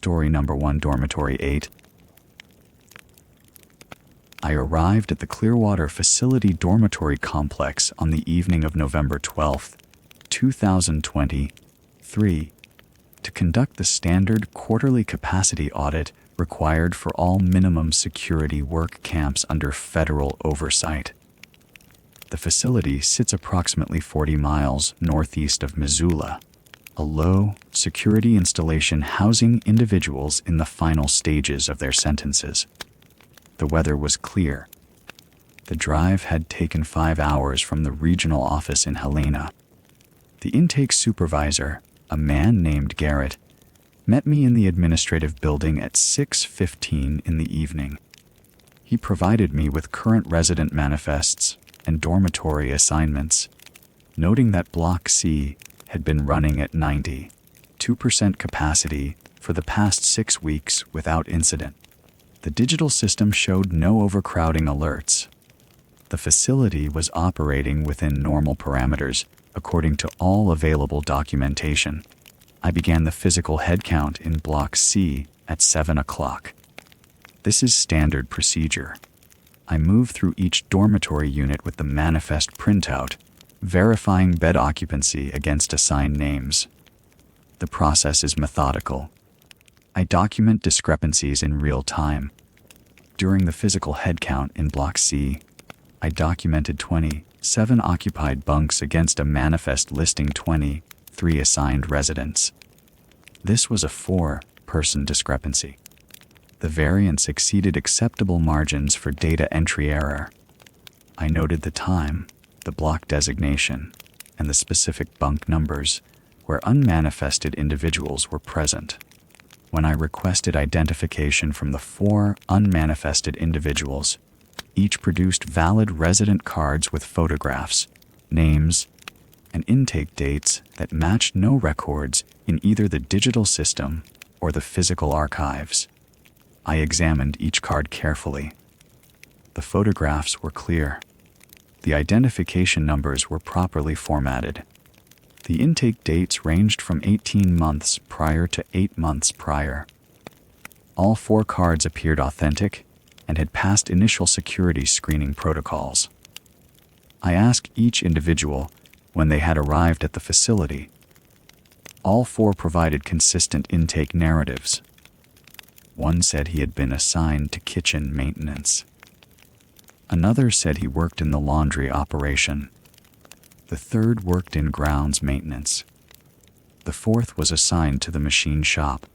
story number 1, Dormitory 8. I arrived at the Clearwater Facility Dormitory Complex on the evening of November 12, 2023, to conduct the standard quarterly capacity audit required for all minimum security work camps under federal oversight. The facility sits approximately 40 miles northeast of Missoula, a low-security installation housing individuals in the final stages of their sentences. The weather was clear. The drive had taken 5 hours from the regional office in Helena. The intake supervisor, a man named Garrett, met me in the administrative building at 6:15 in the evening. He provided me with current resident manifests and dormitory assignments, noting that Block C had been running at 92% capacity for the past 6 weeks without incident. The digital system showed no overcrowding alerts. The facility was operating within normal parameters according to all available documentation. I began the physical headcount in Block C at 7 o'clock. This is standard procedure. I move through each dormitory unit with the manifest printout, verifying bed occupancy against assigned names. The process is methodical. I document discrepancies in real time. During the physical headcount in Block C, I documented 27 occupied bunks against a manifest listing 23 assigned residents. This was a 4-person discrepancy. The variance exceeded acceptable margins for data entry error. I noted the time, the block designation, and the specific bunk numbers where unmanifested individuals were present. When I requested identification from the 4 unmanifested individuals, each produced valid resident cards with photographs, names, and intake dates that matched no records in either the digital system or the physical archives. I examined each card carefully. The photographs were clear. The identification numbers were properly formatted. The intake dates ranged from 18 months prior to 8 months prior. All 4 cards appeared authentic and had passed initial security screening protocols. I asked each individual when they had arrived at the facility. All 4 provided consistent intake narratives. One said he had been assigned to kitchen maintenance. Another said he worked in the laundry operation. The third worked in grounds maintenance. The fourth was assigned to the machine shop.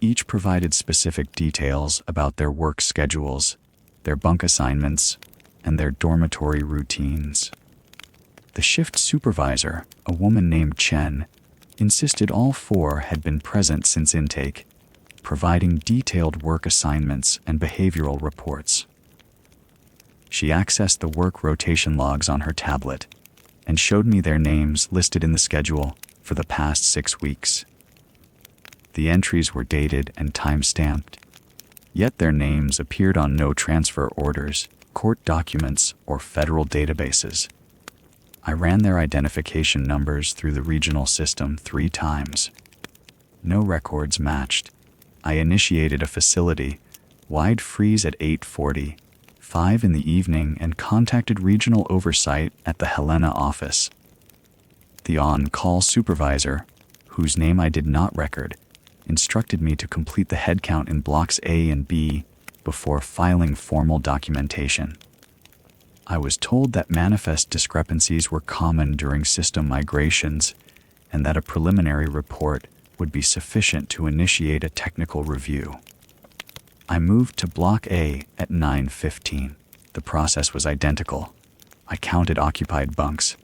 Each provided specific details about their work schedules, their bunk assignments, and their dormitory routines. The shift supervisor, a woman named Chen, insisted all 4 had been present since intake, providing detailed work assignments and behavioral reports. She accessed the work rotation logs on her tablet and showed me their names listed in the schedule for the past 6 weeks. The entries were dated and time-stamped, yet their names appeared on no transfer orders, court documents, or federal databases. I ran their identification numbers through the regional system 3 times. No records matched. I initiated a facility-wide freeze at 8:45 in the evening and contacted regional oversight at the Helena office. The on-call supervisor, whose name I did not record, instructed me to complete the headcount in Blocks A and B before filing formal documentation. I was told that manifest discrepancies were common during system migrations and that a preliminary report would be sufficient to initiate a technical review. I moved to Block A at 9:15. The process was identical. I counted occupied bunks.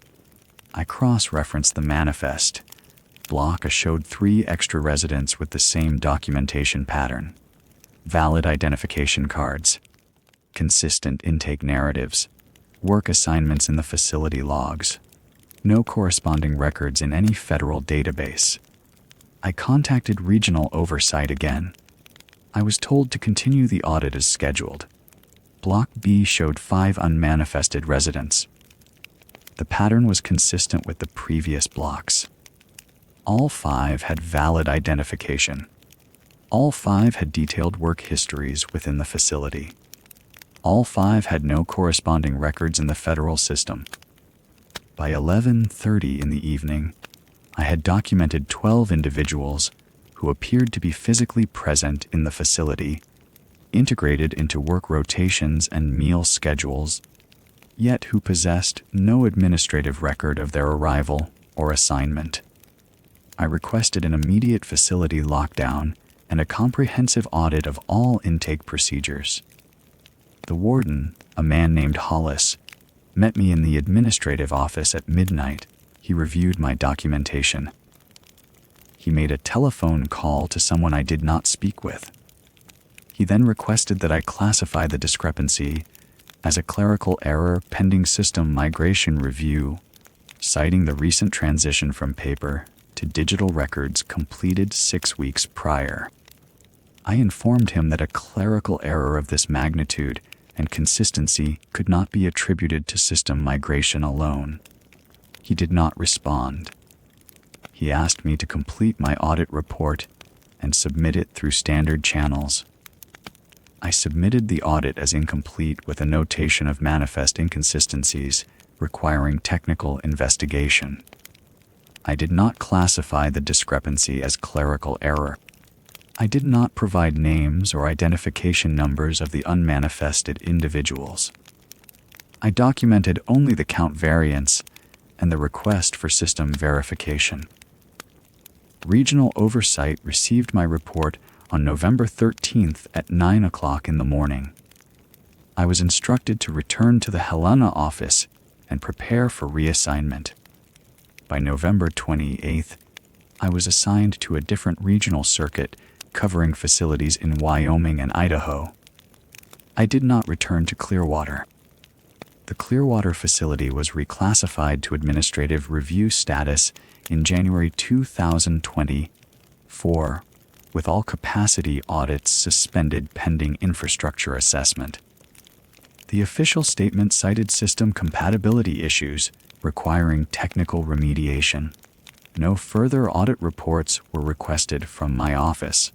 I cross-referenced the manifest. Block A showed 3 extra residents with the same documentation pattern. Valid identification cards. Consistent intake narratives. Work assignments in the facility logs. No corresponding records in any federal database. I contacted regional oversight again. I was told to continue the audit as scheduled. Block B showed 5 unmanifested residents. The pattern was consistent with the previous blocks. All 5 had valid identification. All 5 had detailed work histories within the facility. All 5 had no corresponding records in the federal system. By 11:30 in the evening, I had documented 12 individuals who appeared to be physically present in the facility, integrated into work rotations and meal schedules, yet who possessed no administrative record of their arrival or assignment. I requested an immediate facility lockdown and a comprehensive audit of all intake procedures. The warden, a man named Hollis, met me in the administrative office at midnight. He reviewed my documentation. He made a telephone call to someone I did not speak with. He then requested that I classify the discrepancy as a clerical error pending system migration review, citing the recent transition from paper to digital records completed 6 weeks prior. I informed him that a clerical error of this magnitude and consistency could not be attributed to system migration alone. He did not respond. He asked me to complete my audit report and submit it through standard channels. I submitted the audit as incomplete with a notation of manifest inconsistencies requiring technical investigation. I did not classify the discrepancy as clerical error. I did not provide names or identification numbers of the unmanifested individuals. I documented only the count variance and the request for system verification. Regional Oversight received my report on November 13th at 9 o'clock in the morning. I was instructed to return to the Helena office and prepare for reassignment. By November 28th, I was assigned to a different regional circuit covering facilities in Wyoming and Idaho. I did not return to Clearwater. The Clearwater facility was reclassified to administrative review status in January 2024, with all capacity audits suspended pending infrastructure assessment. The official statement cited system compatibility issues requiring technical remediation. No further audit reports were requested from my office.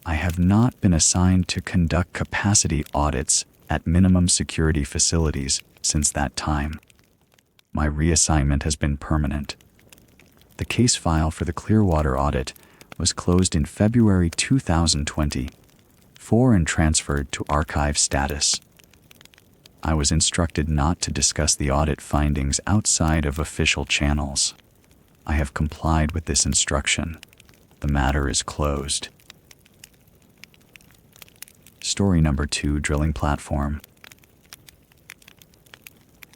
I have not been assigned to conduct capacity audits at minimum security facilities since that time. My reassignment has been permanent. The case file for the Clearwater audit was closed in February 2024 and transferred to archive status. I was instructed not to discuss the audit findings outside of official channels. I have complied with this instruction. The matter is closed. Story number 2, drilling platform.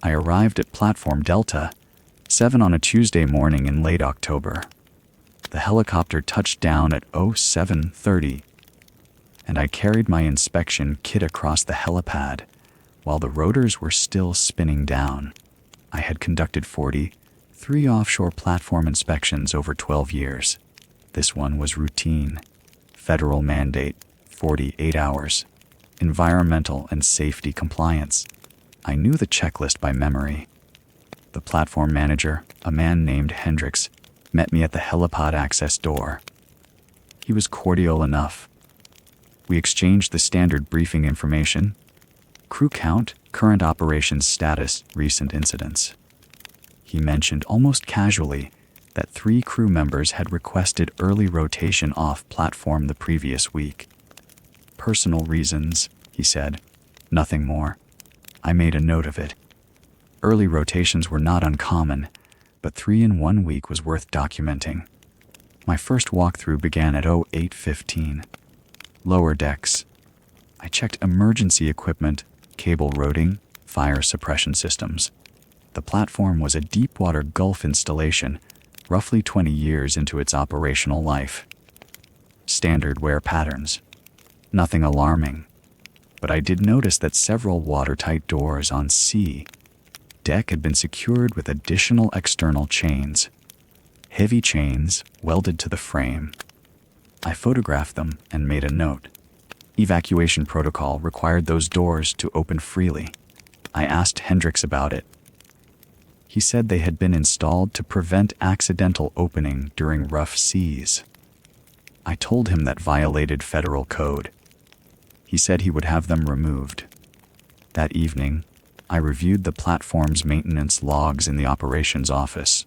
I arrived at Platform Delta 7 on a Tuesday morning in late October. The helicopter touched down at 07:30, and I carried my inspection kit across the helipad while the rotors were still spinning down. I had conducted 43 offshore platform inspections over 12 years. This one was routine. Federal mandate, 48 hours. Environmental and safety compliance. I knew the checklist by memory. The platform manager, a man named Hendricks, met me at the helipad access door. He was cordial enough. We exchanged the standard briefing information: crew count, current operations status, recent incidents. He mentioned almost casually that 3 crew members had requested early rotation off platform the previous week. Personal reasons, he said. Nothing more. I made a note of it. Early rotations were not uncommon, but 3 in 1 week was worth documenting. My first walkthrough began at 08:15. Lower decks. I checked emergency equipment, cable routing, fire suppression systems. The platform was a deepwater Gulf installation, roughly 20 years into its operational life. Standard wear patterns. Nothing alarming, but I did notice that several watertight doors on C deck had been secured with additional external chains. Heavy chains welded to the frame. I photographed them and made a note. Evacuation protocol required those doors to open freely. I asked Hendricks about it. He said they had been installed to prevent accidental opening during rough seas. I told him that violated federal code. He said he would have them removed. That evening, I reviewed the platform's maintenance logs in the operations office.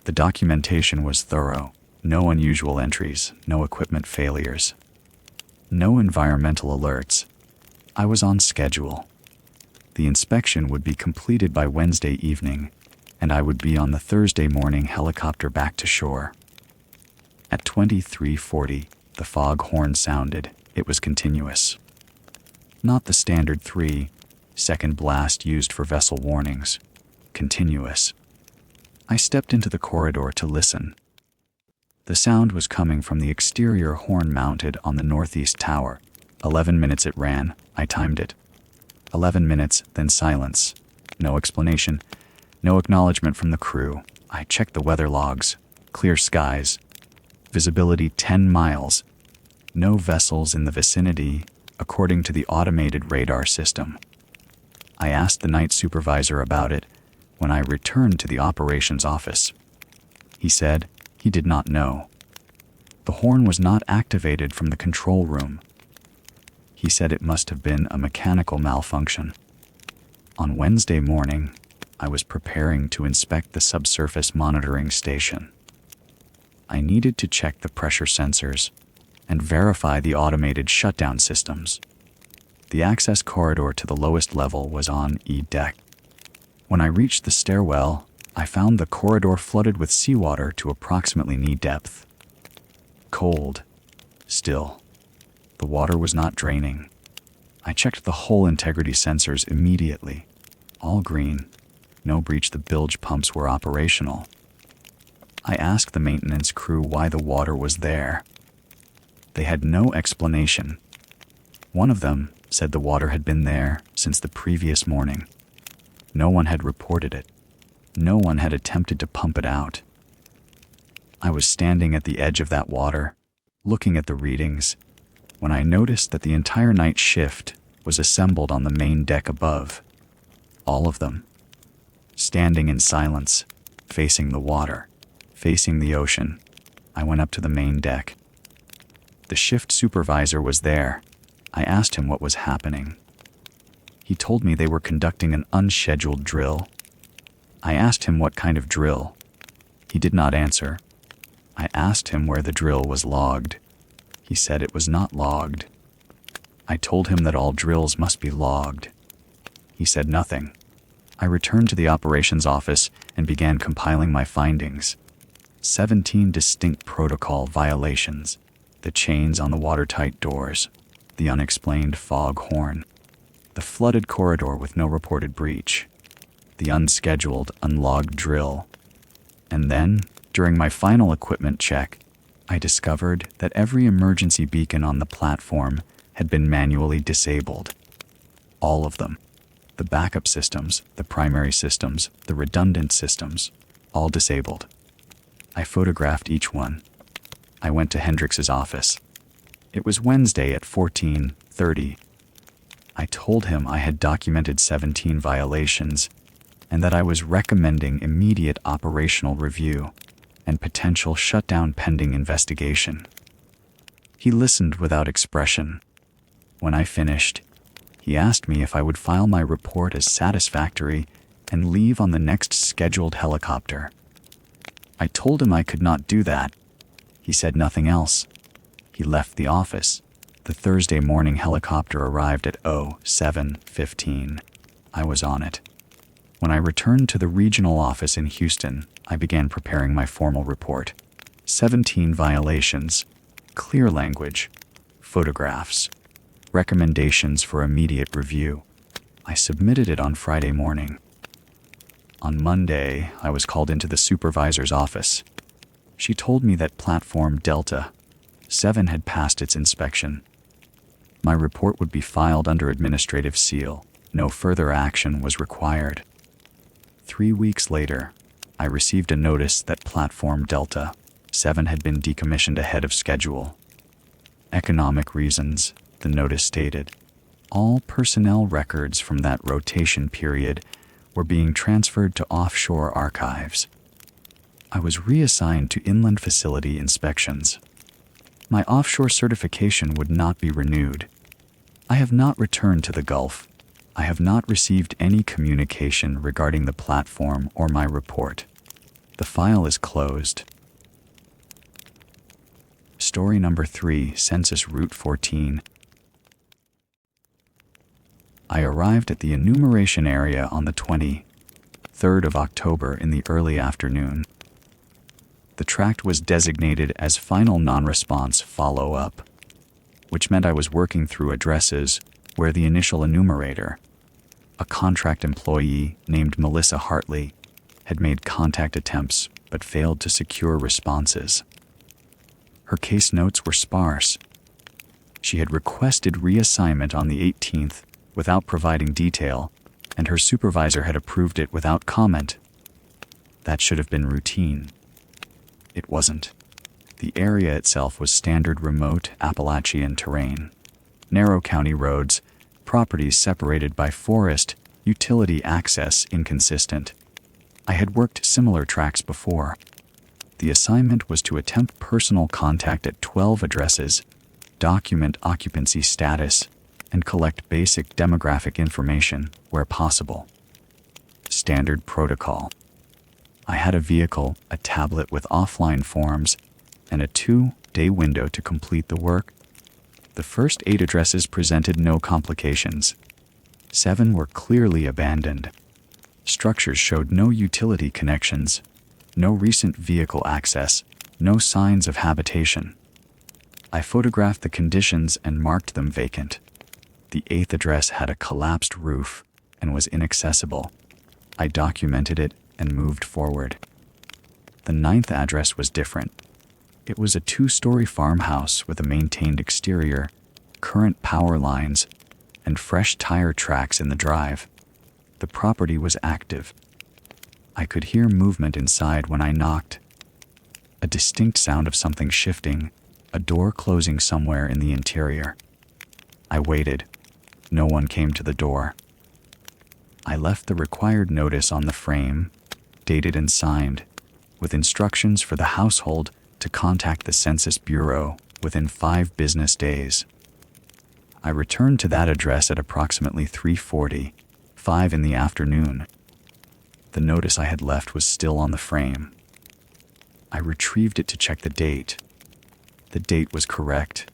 The documentation was thorough. No unusual entries, no equipment failures, no environmental alerts. I was on schedule. The inspection would be completed by Wednesday evening, and I would be on the Thursday morning helicopter back to shore. At 23:40, the fog horn sounded. It was continuous. Not the standard 3-second blast used for vessel warnings. Continuous. I stepped into the corridor to listen. The sound was coming from the exterior horn mounted on the northeast tower. 11 minutes it ran. I timed it. 11 minutes, then silence. No explanation. No acknowledgement from the crew. I checked the weather logs. Clear skies. Visibility 10 miles. No vessels in the vicinity, according to the automated radar system. I asked the night supervisor about it when I returned to the operations office. He said he did not know. The horn was not activated from the control room. He said it must have been a mechanical malfunction. On Wednesday morning, I was preparing to inspect the subsurface monitoring station. I needed to check the pressure sensors and verify the automated shutdown systems. The access corridor to the lowest level was on E deck. When I reached the stairwell, I found the corridor flooded with seawater to approximately knee depth. Cold. Still. The water was not draining. I checked the hull integrity sensors immediately. All green. No breach. The bilge pumps were operational. I asked the maintenance crew why the water was there. They had no explanation. One of them said the water had been there since the previous morning. No one had reported it. No one had attempted to pump it out. I was standing at the edge of that water, looking at the readings, when I noticed that the entire night shift was assembled on the main deck above. All of them. Standing in silence, facing the water, facing the ocean. I went up to the main deck. The shift supervisor was there. I asked him what was happening. He told me they were conducting an unscheduled drill. I asked him what kind of drill. He did not answer. I asked him where the drill was logged. He said it was not logged. I told him that all drills must be logged. He said nothing. I returned to the operations office and began compiling my findings. 17 distinct protocol violations. The chains on the watertight doors. The unexplained fog horn. The flooded corridor with no reported breach. The unscheduled, unlogged drill. And then, during my final equipment check, I discovered that every emergency beacon on the platform had been manually disabled. All of them. The backup systems, the primary systems, the redundant systems, all disabled. I photographed each one. I went to Hendrix's office. It was Wednesday at 14:30. I told him I had documented 17 violations and that I was recommending immediate operational review and potential shutdown pending investigation. He listened without expression. When I finished, he asked me if I would file my report as satisfactory and leave on the next scheduled helicopter. I told him I could not do that. He said nothing else. He left the office. The Thursday morning helicopter arrived at 07:15. I was on it. When I returned to the regional office in Houston, I began preparing my formal report. 17 violations, clear language, photographs, recommendations for immediate review. I submitted it on Friday morning. On Monday, I was called into the supervisor's office. She told me that Platform Delta 7 had passed its inspection. My report would be filed under administrative seal. No further action was required. 3 weeks later, I received a notice that Platform Delta 7 had been decommissioned ahead of schedule. Economic reasons, the notice stated. All personnel records from that rotation period were being transferred to offshore archives. I was reassigned to inland facility inspections. My offshore certification would not be renewed. I have not returned to the Gulf. I have not received any communication regarding the platform or my report. The file is closed. Story number 3, Census Route 14. I arrived at the enumeration area on the 23rd of October in the early afternoon. The tract was designated as Final Non-Response Follow-Up, which meant I was working through addresses where the initial enumerator, a contract employee named Melissa Hartley, had made contact attempts but failed to secure responses. Her case notes were sparse. She had requested reassignment on the 18th without providing detail, and her supervisor had approved it without comment. That should have been routine. It wasn't. The area itself was standard remote Appalachian terrain. Narrow county roads, properties separated by forest, utility access inconsistent. I had worked similar tracks before. The assignment was to attempt personal contact at 12 addresses, document occupancy status, and collect basic demographic information where possible. Standard protocol. I had a vehicle, a tablet with offline forms, and a 2-day window to complete the work. The first 8 addresses presented no complications. 7 were clearly abandoned. Structures showed no utility connections, no recent vehicle access, no signs of habitation. I photographed the conditions and marked them vacant. The 8th address had a collapsed roof and was inaccessible. I documented it and moved forward. The 9th address was different. It was a 2-story farmhouse with a maintained exterior, current power lines, and fresh tire tracks in the drive. The property was active. I could hear movement inside when I knocked. A distinct sound of something shifting, a door closing somewhere in the interior. I waited. No one came to the door. I left the required notice on the frame, dated and signed, with instructions for the household to contact the Census Bureau within 5 business days. I returned to that address at approximately 3:45 in the afternoon. The notice I had left was still on the frame. I retrieved it to check the date. The date was correct,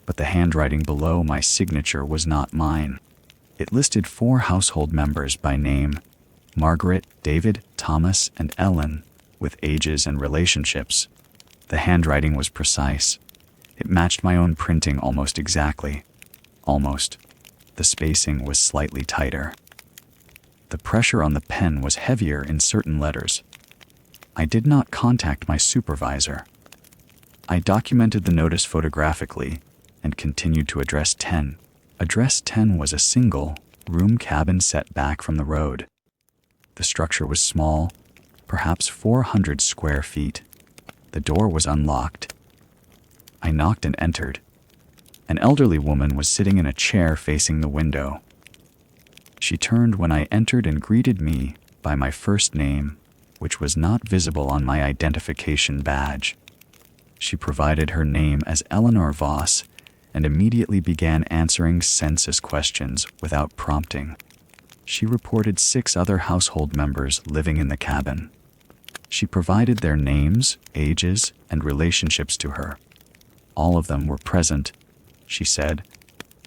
but the handwriting below my signature was not mine. It listed 4 household members by name: Margaret, David, Thomas, and Ellen, with ages and relationships. The handwriting was precise. It matched my own printing almost exactly. Almost. The spacing was slightly tighter. The pressure on the pen was heavier in certain letters. I did not contact my supervisor. I documented the notice photographically and continued to address 10. Address 10 was a single-room cabin set back from the road. The structure was small, perhaps 400 square feet. The door was unlocked. I knocked and entered. An elderly woman was sitting in a chair facing the window. She turned when I entered and greeted me by my first name, which was not visible on my identification badge. She provided her name as Eleanor Voss and immediately began answering census questions without prompting. She reported 6 other household members living in the cabin. She provided their names, ages, and relationships to her. All of them were present, she said.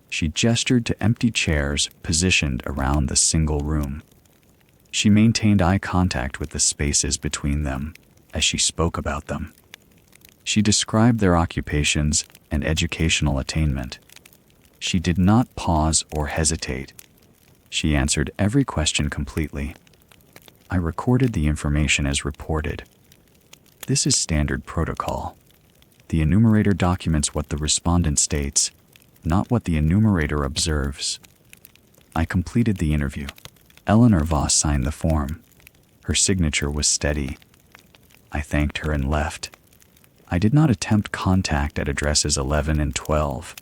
She gestured to empty chairs positioned around the single room. She maintained eye contact with the spaces between them as she spoke about them. She described their occupations and educational attainment. She did not pause or hesitate. She answered every question completely. I recorded the information as reported. This is standard protocol. The enumerator documents what the respondent states, not what the enumerator observes. I completed the interview. Eleanor Voss signed the form. Her signature was steady. I thanked her and left. I did not attempt contact at addresses 11 and 12.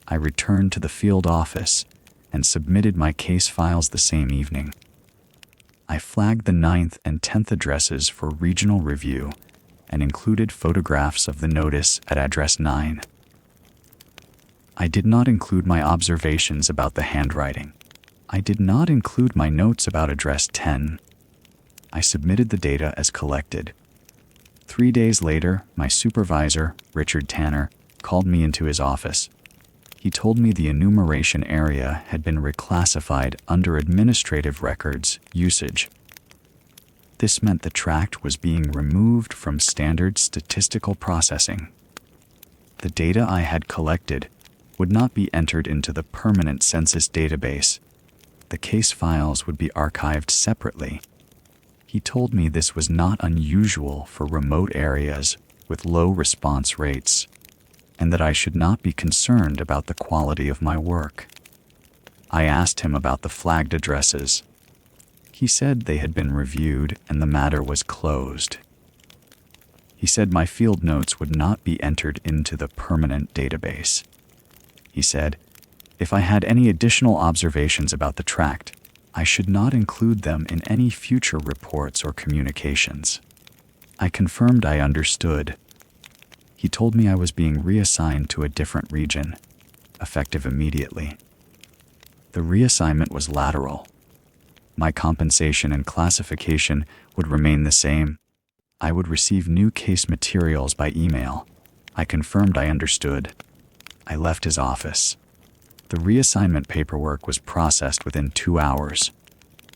I returned to the field office and submitted my case files the same evening. I flagged the 9th and 10th addresses for regional review and included photographs of the notice at address 9. I did not include my observations about the handwriting. I did not include my notes about address 10. I submitted the data as collected. 3 days later, my supervisor, Richard Tanner, called me into his office. He told me the enumeration area had been reclassified under administrative records usage. This meant the tract was being removed from standard statistical processing. The data I had collected would not be entered into the permanent census database. The case files would be archived separately. He told me this was not unusual for remote areas with low response rates, and that I should not be concerned about the quality of my work. I asked him about the flagged addresses. He said they had been reviewed and the matter was closed. He said my field notes would not be entered into the permanent database. He said, if I had any additional observations about the tract, I should not include them in any future reports or communications. I confirmed I understood. He told me I was being reassigned to a different region, effective immediately. The reassignment was lateral. My compensation and classification would remain the same. I would receive new case materials by email. I confirmed I understood. I left his office. The reassignment paperwork was processed within 2 hours.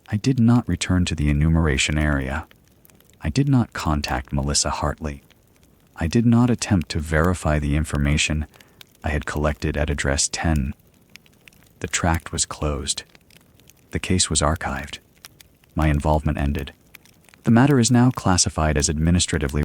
I did not return to the enumeration area. I did not contact Melissa Hartley. I did not attempt to verify the information I had collected at address 10. The tract was closed. The case was archived. My involvement ended. The matter is now classified as administratively